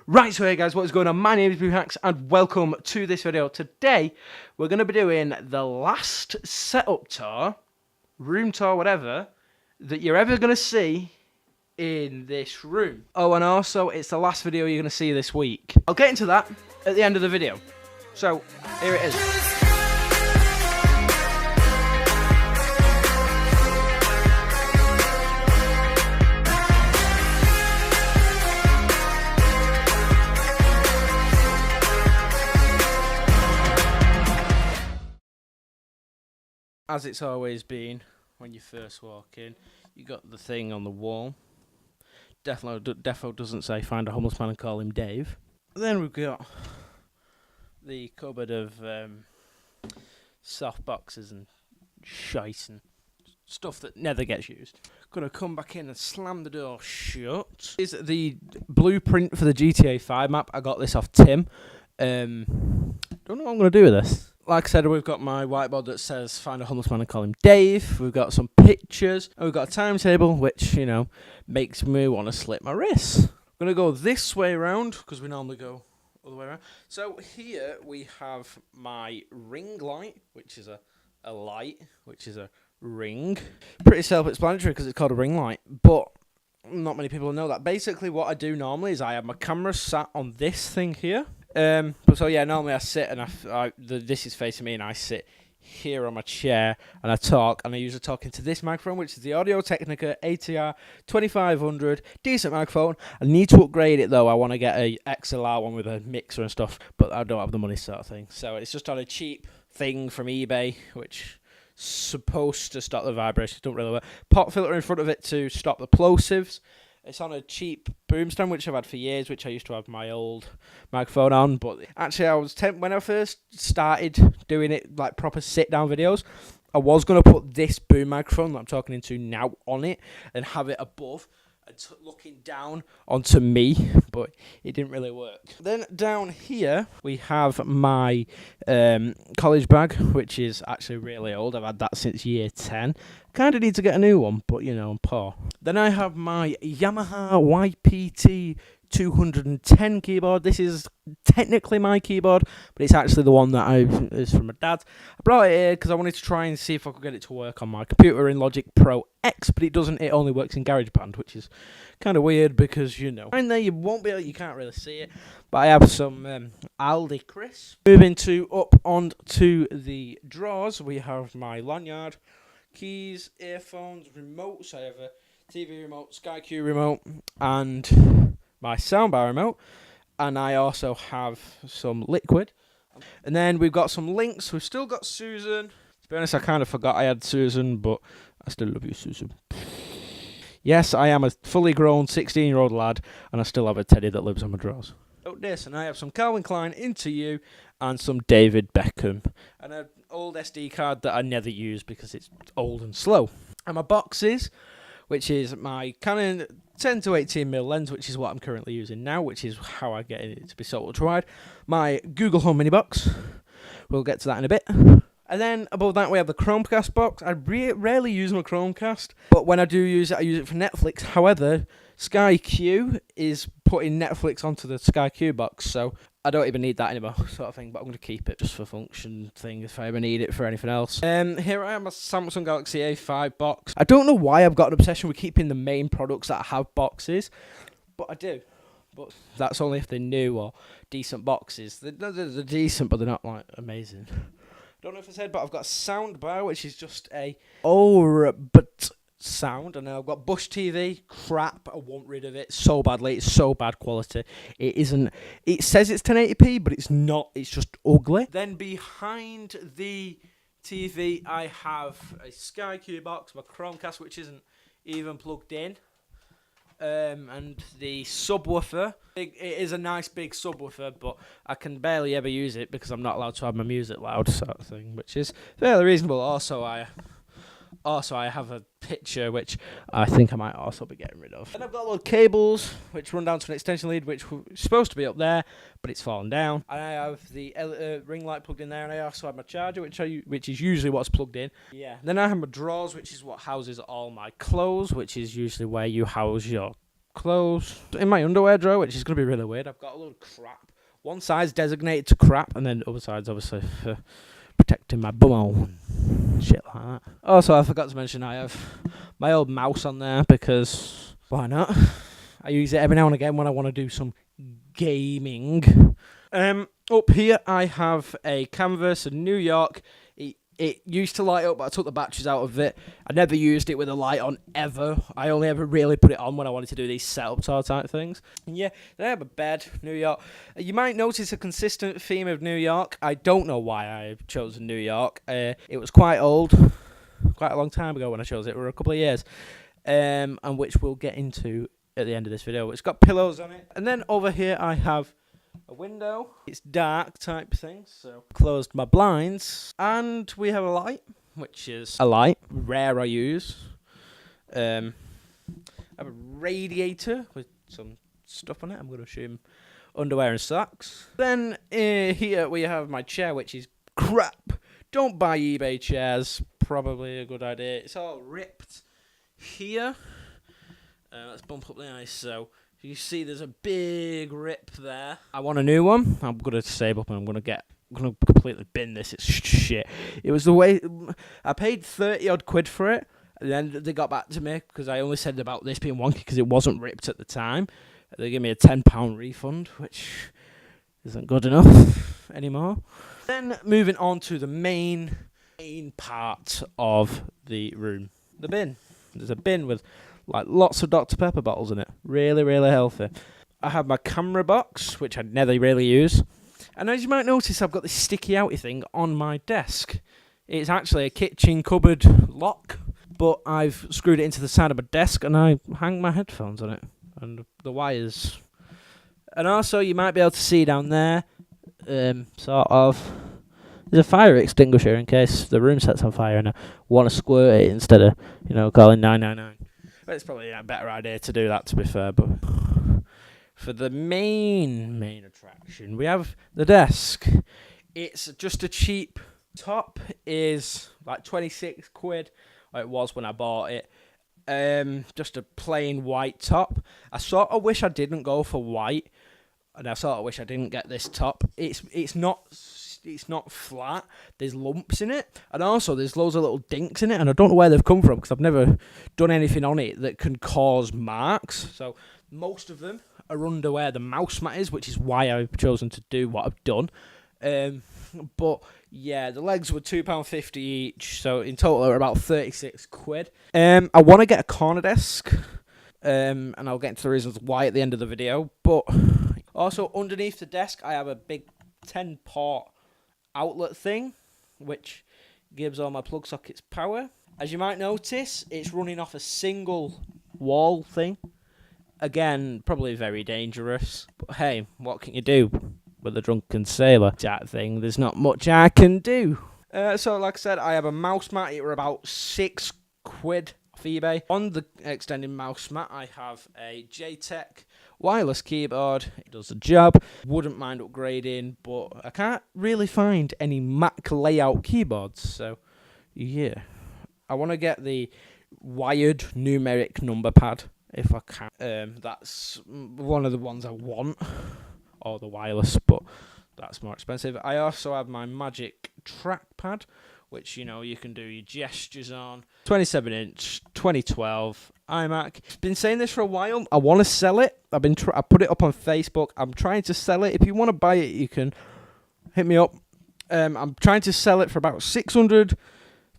Right, so hey guys, what is going on? My name is BBHAXS and welcome to this video. Today, we're going to be doing the last setup tour, room tour, whatever, that you're ever going to see in this room. Oh, and also, it's the last video you're going to see this week. I'll get into that at the end of the video. So, here it is. As it's always been when you first walk in, you got the thing on the wall. Defo doesn't say find a homeless man and call him Dave. Then we've got the cupboard of soft boxes and shite and stuff that never gets used. Gonna come back in and slam the door shut. This is the blueprint for the GTA 5 map. I got this off Tim. Don't know what I'm gonna do with this. Like I said, we've got my whiteboard that says find a homeless man and call him Dave. We've got some pictures. And we've got a timetable, which, you know, makes me want to slit my wrists. I'm going to go this way around, because we normally go all the way around. So here we have my ring light, which is a light, which is a ring. Pretty self-explanatory because it's called a ring light, but not many people know that. Basically, what I do normally is I have my camera sat on this thing here. So yeah, normally I sit and this is facing me and I sit here on my chair and I talk, and I usually talk into this microphone, which is the Audio Technica ATR 2500, decent microphone. I need to upgrade it though. I want to get a XLR one with a mixer and stuff, but I don't have the money sort of thing. So it's just on a cheap thing from eBay, which is supposed to stop the vibrations. Don't really work. Pop filter in front of it to stop the plosives. It's on a cheap boom stand, which I've had for years, which I used to have my old microphone on. But actually, I was when I first started doing it, like proper sit-down videos, I was going to put this boom microphone that I'm talking into now on it and have it above and looking down onto me, but it didn't really work. Then down here, we have my college bag, which is actually really old. I've had that since year 10. Kind of need to get a new one, but, you know, I'm poor. Then I have my Yamaha YPT 210 keyboard. This is technically my keyboard, but it's actually the one that is from my dad. I brought it here because I wanted to try and see if I could get it to work on my computer in Logic Pro X, but it doesn't. It only works in GarageBand, which is kind of weird because, you know, in there you won't be able, you can't really see it. But I have some Aldi Crisp. Moving up onto the drawers, we have my lanyard, keys, earphones, remotes. I have a TV remote, SkyQ remote, and my soundbar remote, and I also have some liquid. And then we've got some links. We've still got Susan. To be honest, I kind of forgot I had Susan, but I still love you, Susan. Yes, I am a fully grown 16-year-old lad, and I still have a teddy that lives on my drawers. This, and I have some Calvin Klein Into You and some David Beckham, and an old SD card that I never use because it's old and slow. And my boxes, which is my Canon 10 to 18mm lens, which is what I'm currently using now, which is how I get it to be so ultra-wide. My Google Home Mini box. We'll get to that in a bit. And then above that we have the Chromecast box. I rarely use my Chromecast, but when I do use it, I use it for Netflix. However, SkyQ is putting Netflix onto the SkyQ box, so I don't even need that anymore, sort of thing, but I'm going to keep it just for function thing if I ever need it for anything else. Here I am, a Samsung Galaxy A5 box. I don't know why I've got an obsession with keeping the main products that have boxes, but I do. But that's only if they're new or decent boxes. They're decent, but they're not, like, amazing. Don't know if I said, but I've got a sound bar, which is just a but sound, and I've got Bush TV. Crap, I want rid of it so badly. It's so bad quality. It isn't. It says it's 1080p, but it's not. It's just ugly. Then behind the TV, I have a SkyQ box, my Chromecast, which isn't even plugged in. And the subwoofer. It is a nice big subwoofer, but I can barely ever use it because I'm not allowed to have my music loud, sort of thing, which is fairly reasonable. Also, I have a picture which I think I might also be getting rid of. And I've got a lot of cables which run down to an extension lead, which was supposed to be up there, but it's fallen down. And I have the ring light plugged in there, and I also have my charger, which is usually what's plugged in. Yeah. Then I have my drawers, which is what houses all my clothes, which is usually where you house your clothes in my underwear drawer, which is going to be really weird. I've got a load of crap. One side's designated to crap, and then the other side's obviously for protecting my bumhole and shit like that. Also, I forgot to mention I have my old mouse on there because why not? I use it every now and again when I want to do some gaming. Up here I have a canvas in New York. It used to light up, but I took the batteries out of it. I never used it with a light on ever. I only ever really put it on when I wanted to do these setup tour type things. And yeah, there I have a bed, New York. You might notice a consistent theme of New York. I don't know why I've chosen New York. It was quite old, quite a long time ago when I chose it. It were a couple of years, and which we'll get into at the end of this video. It's got pillows on it. And then over here I have a window. It's dark type thing, so closed my blinds, and we have a light, which is a light rare I use. I have a radiator with some stuff on it. I'm going to assume underwear and socks. Then here we have my chair, which is crap. Don't buy eBay chairs. Probably a good idea. It's all ripped here. Let's bump up the ice. So you see there's a big rip there. I want a new one. I'm going to save up and I'm going to completely bin this. It's shit. It was the way I paid 30 odd quid for it, and then they got back to me because I only said about this being wonky because it wasn't ripped at the time. They gave me a £10 refund, which isn't good enough anymore. Then moving on to the main part of the room, the bin. There's a bin with like lots of Dr. Pepper bottles in it. Really, really healthy. I have my camera box, which I never really use. And as you might notice, I've got this sticky outy thing on my desk. It's actually a kitchen cupboard lock, but I've screwed it into the side of my desk and I hang my headphones on it and the wires. And also, you might be able to see down there, sort of, there's a fire extinguisher in case the room sets on fire and I want to squirt it instead of, calling 999. But it's probably a better idea to do that, to be fair. But for the main attraction, we have the desk. It's just a cheap top. Is like 26 quid. It was when I bought it. Just a plain white top. I sort of wish I didn't go for white, and I sort of wish I didn't get this top. It's not flat. There's lumps in it, and also there's loads of little dinks in it, and I don't know where they've come from because I've never done anything on it that can cause marks. So most of them are under where the mouse mat is, which is why I've chosen to do what I've done. But yeah, the legs were £2.50 each, so in total they're about 36 quid. I want to get a corner desk, and I'll get into the reasons why at the end of the video. But also underneath the desk I have a big 10-port outlet thing, which gives all my plug sockets power. As you might notice, it's running off a single wall thing. Again, probably very dangerous. But hey, what can you do with a drunken sailor type thing? There's not much I can do. So like I said, I have a mouse mat. It were about 6 quid off eBay. On the extended mouse mat, I have a JTech wireless keyboard. It does the job. Wouldn't mind upgrading, but I can't really find any Mac layout keyboards. So yeah, I want to get the wired numeric number pad if I can. That's one of the ones I want, or the wireless, but that's more expensive. I also have my Magic trackpad, which you can do your gestures on. 27-inch, 2012 iMac. Been saying this for a while. I want to sell it. I put it up on Facebook. I'm trying to sell it. If you want to buy it, you can hit me up. I'm trying to sell it for about 600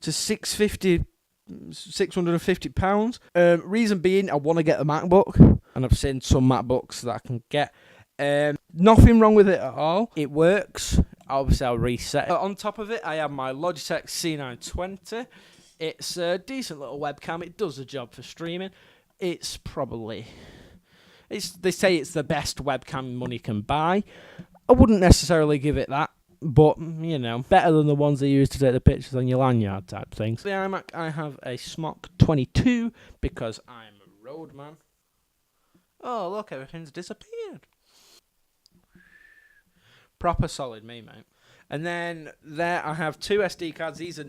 to 650 pounds. Reason being, I want to get a MacBook, and I've seen some MacBooks that I can get. Nothing wrong with it at all. It works. Obviously, I'll reset it. On top of it, I have my Logitech C920. It's a decent little webcam. It does the job for streaming. They say it's the best webcam money can buy. I wouldn't necessarily give it that, but better than the ones they use to take the pictures on your lanyard type things. The iMac, I have a Smock 22 because I'm a roadman. Oh look, everything's disappeared. Proper solid me, mate. And then there I have 2 SD cards. These are,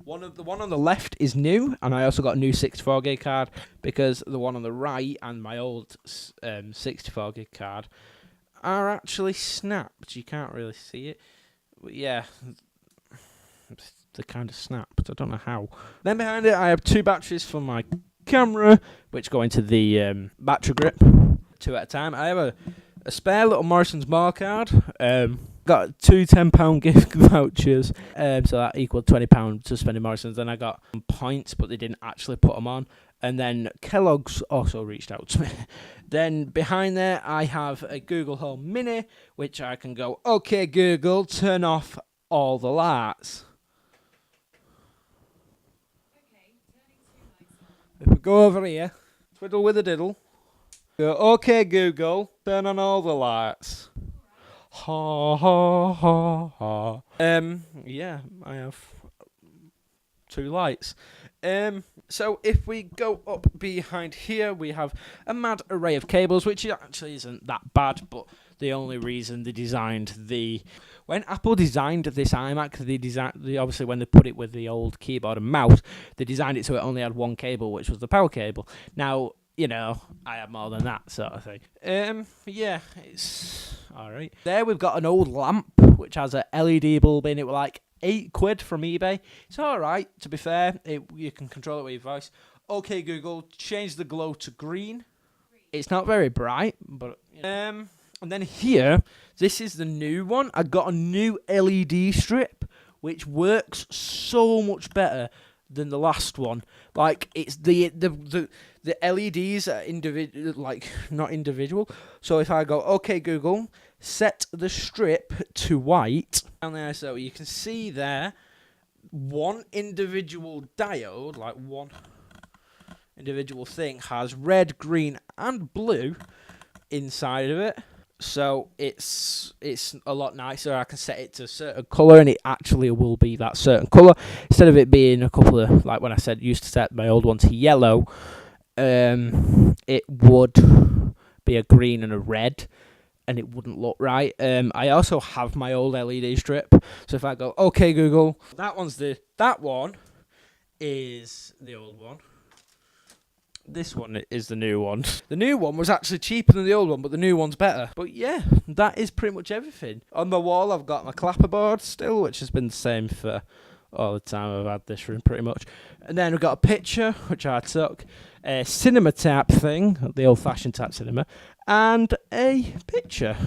The one on the left is new, and I also got a new 64 gig card because the one on the right and my old 64 gig card are actually snapped. You can't really see it, but yeah, they're kind of snapped. I don't know how. Then behind it, I have 2 batteries for my camera, which go into the battery grip, 2 at a time. I have a spare little Morrison's Mall card. Got 2 £10 gift vouchers, so that equaled £20 to spend in Morrison's. Then I got some points, but they didn't actually put them on. And then Kellogg's also reached out to me. Then behind there, I have a Google Home Mini, which I can go, okay, Google, turn off all the lights. Okay, turning 2 lights on. If we go over here, twiddle with a diddle, go, okay, Google, turn on all the lights. Ha ha ha ha. Yeah, I have 2 lights. So if we go up behind here, we have a mad array of cables, which actually isn't that bad, but the only reason they designed when Apple designed this iMac, they obviously when they put it with the old keyboard and mouse, they designed it so it only had one cable, which was the power cable. Now, you know, I have more than that sort of thing. Yeah, it's alright. There we've got an old lamp, which has a LED bulb in it with like £8 from eBay. It's alright, to be fair. You can control it with your voice. Okay, Google, change the glow to green. It's not very bright, but... And then here, this is the new one. I got a new LED strip, which works so much better than the last one. Like, it's the LEDs are individual, like not individual. So if I go, okay, Google, set the strip to white down there, so you can see there one individual diode, like one individual thing, has red, green, and blue inside of it. So it's a lot nicer. I can set it to a certain colour, and it actually will be that certain colour instead of it being a couple of, like when I said used to set my old one to yellow. It would be a green and a red, and it wouldn't look right. I also have my old LED strip, so if I go, okay, Google, that one is the old one. This one is the new one. The new one was actually cheaper than the old one, but the new one's better. But yeah, that is pretty much everything. On the wall, I've got my clapperboard still, which has been the same for all the time I've had this room, pretty much. And then we've got a picture, which I took, a cinema tap thing, the old-fashioned tap cinema, and a picture.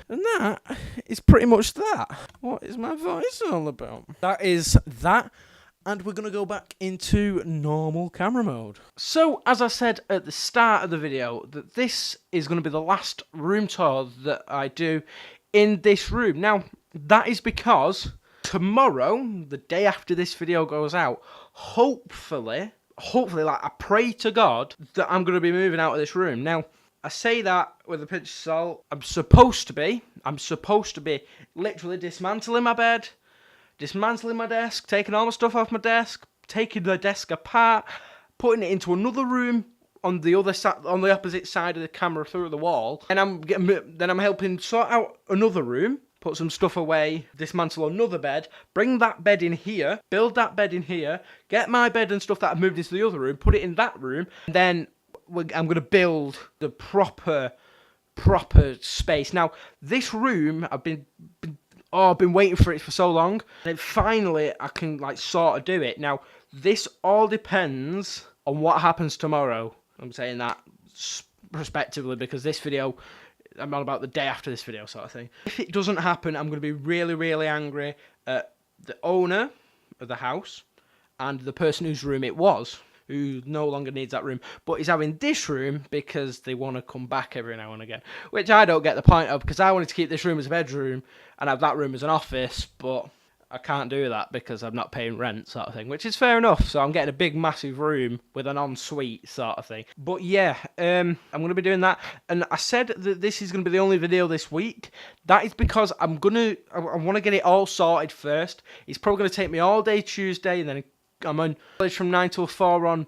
And that is pretty much that. What is my voice all about? That is that. And we're going to go back into normal camera mode. So, as I said at the start of the video, that this is going to be the last room tour that I do in this room. Now, that is because tomorrow, the day after this video goes out, hopefully, like I pray to God that I'm going to be moving out of this room. Now, I say that with a pinch of salt. I'm supposed to be literally dismantling my bed, dismantling my desk, taking all my stuff off my desk, taking the desk apart, putting it into another room on the other side, on the opposite side of the camera through the wall, and I'm helping sort out another room, put some stuff away, dismantle another bed, bring that bed in here, build that bed in here, get my bed and stuff that I've moved into the other room, put it in that room, and then I'm going to build the proper space. Now, this room, I've been waiting for it for so long, and finally I can like sort of do it. Now, this all depends on what happens tomorrow. I'm saying that prospectively because this video, I'm on about the day after this video sort of thing. If it doesn't happen, I'm going to be really, really angry at the owner of the house and the person whose room it was, who no longer needs that room, but is having this room because they want to come back every now and again, which I don't get the point of, because I wanted to keep this room as a bedroom and have that room as an office, but I can't do that because I'm not paying rent sort of thing, which is fair enough, so I'm getting a big massive room with an ensuite sort of thing. But yeah, I'm going to be doing that, and I said that this is going to be the only video this week. That is because I want to get it all sorted first. It's probably going to take me all day Tuesday, and then I'm on college from 9 till 4 on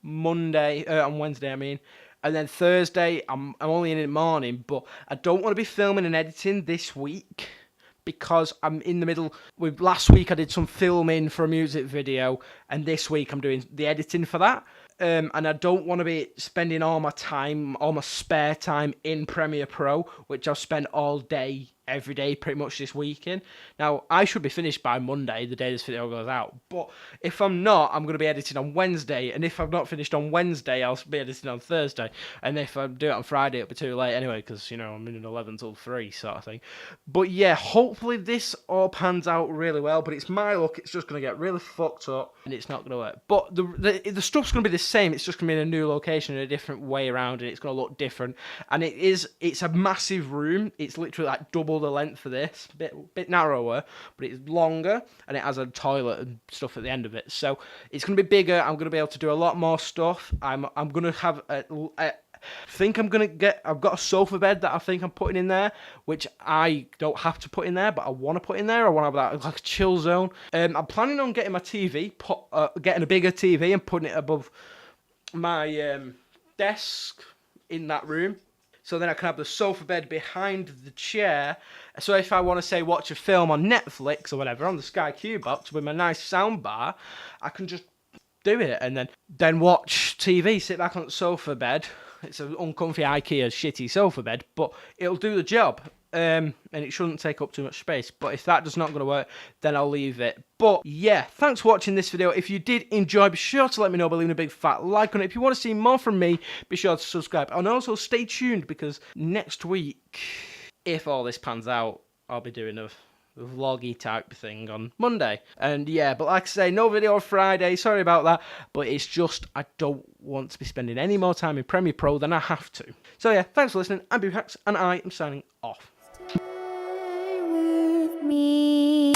Wednesday, I mean. And then Thursday, I'm only in the morning, but I don't want to be filming and editing this week because I'm in the middle. With last week I did some filming for a music video, and this week I'm doing the editing for that. And I don't want to be spending all my time, all my spare time in Premiere Pro, which I've spent all day, every day, pretty much this weekend. Now, I should be finished by Monday, the day this video goes out. But if I'm not, I'm going to be editing on Wednesday. And if I'm not finished on Wednesday, I'll be editing on Thursday. And if I do it on Friday, it'll be too late anyway, because, you know, I'm in an 11 till 3 sort of thing. But yeah, hopefully this all pans out really well. But it's my luck, it's just going to get really fucked up, and it's not going to work. But the stuff's going to be the same. It's just going to be in a new location, in a different way around it. It's going to look different. And it's a massive room. It's literally like double the length of this, bit narrower, but it's longer, and it has a toilet and stuff at the end of it. So it's going to be bigger. I'm going to be able to do a lot more stuff. I'm going to have I've got a sofa bed that I think I'm putting in there, which I don't have to put in there, but I want to put in there. I want to have that like a chill zone. I'm planning on getting my TV, getting a bigger TV and putting it above my desk in that room. So then I can have the sofa bed behind the chair. So if I want to, say, watch a film on Netflix or whatever on the Sky Q box with my nice sound bar, I can just do it and then watch TV, sit back on the sofa bed. It's an uncomfy IKEA shitty sofa bed, but it'll do the job. And it shouldn't take up too much space. But if that does not going to work, then I'll leave it. But yeah, thanks for watching this video. If you did enjoy, be sure to let me know by leaving a big fat like on it. If you want to see more from me, be sure to subscribe. And also stay tuned, because next week, if all this pans out, I'll be doing a vloggy type thing on Monday. And yeah, but like I say, no video on Friday. Sorry about that. But it's just, I don't want to be spending any more time in Premiere Pro than I have to. So yeah, thanks for listening. I'm BBHAXS, and I am signing off. Stay with me.